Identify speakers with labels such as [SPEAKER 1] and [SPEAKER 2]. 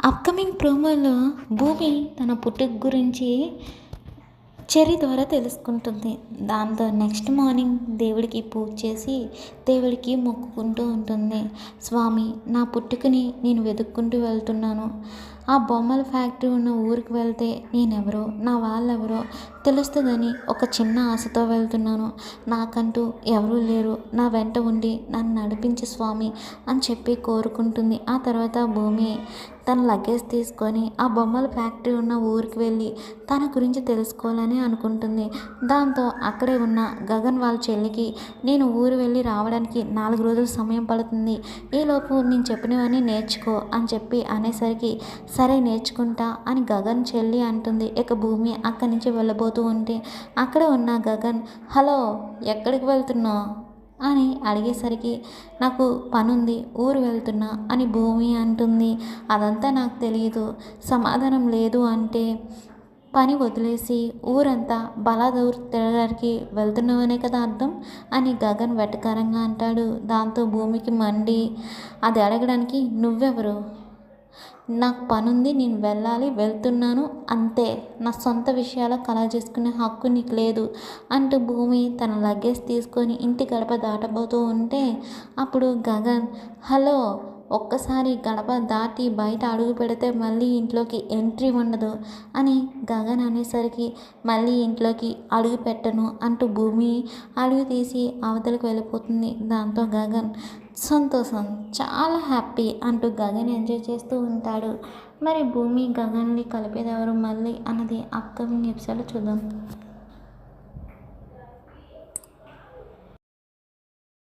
[SPEAKER 1] Upcoming ప్రోమోలో భూమి తన పుట్టుక గురించి చెర్రీ ద్వారా తెలుసుకుంటుంది. దాంతో నెక్స్ట్ మార్నింగ్ దేవుడికి పూజ చేసి దేవుడికి మొక్కుకుంటూ ఉంటుంది. స్వామి, నా పుట్టుకని నేను వెతుక్కుంటూ వెళ్తున్నాను. ఆ బొమ్మల ఫ్యాక్టరీ ఉన్న ఊరికి వెళ్తే నేనెవరో, నా వాళ్ళెవరో తెలుస్తుందని ఒక చిన్న ఆశతో వెళ్తున్నాను. నాకంటూ ఎవరూ లేరు, నా వెంట ఉండి నన్ను నడిపించు స్వామి అని చెప్పి కోరుకుంటుంది. ఆ తర్వాత భూమి తన లగేజ్ తీసుకొని ఆ బొమ్మల ఫ్యాక్టరీ ఉన్న ఊరికి వెళ్ళి తన గురించి తెలుసుకోవాలని అనుకుంటుంది. దాంతో అక్కడే ఉన్న గగన్ వాళ్ళ చెల్లికి నేను ఊరు వెళ్ళి రావడానికి 4 రోజులు సమయం పడుతుంది, ఈలోపు నేను చెప్పినవన్నీ నేర్చుకో అని చెప్పి అనేసరికి సరే నేర్చుకుంటా అని గగన్ చెల్లి అంటుంది. ఇక భూమి అక్కడి నుంచి వెళ్ళబోతూ ఉంటే అక్కడ ఉన్న గగన్, హలో, ఎక్కడికి వెళ్తున్నావు అని అడిగేసరికి నాకు పనుంది, ఊరు వెళ్తున్నా అని భూమి అంటుంది. అదంతా నాకు తెలియదు, సమాధానం లేదు అంటే పని వదిలేసి ఊరంతా బలాదూర్ తిరగడానికి వెళ్తున్నావనే కదా అర్థం అని గగన్ వెటకారంగా అంటాడు. దాంతో భూమికి మండి, అది అడగడానికి నువ్వెవరు, నాకు పనుంది, నేను వెళ్ళాలి, వెళ్తున్నాను అంతే, నా సొంత విషయాల కలగ చేసుకునే హక్కు నీకు లేదు అంటూ భూమి తన లగేజ్ తీసుకొని ఇంటి గడప దాటబోతూ ఉంటే అప్పుడు గగన్, హలో, ఒక్కసారి గడప దాటి బయట అడుగు పెడితే మళ్ళీ ఇంట్లోకి ఎంట్రీ ఉండదు అని గగన్ అనేసరికి మళ్ళీ ఇంట్లోకి అడుగు పెట్టను అంటూ భూమి అడుగు తీసి అవతలికి వెళ్ళిపోతుంది. దాంతో గగన్ సంతోషం, చాలా హ్యాపీ అంటూ గగన్ ఎంజాయ్ చేస్తూ ఉంటాడు. మరి భూమి గగన్ని కలిపేది ఎవరు మళ్ళీ అన్నది అప్కమింగ్ ఎపిసోడ్లో చూద్దాం.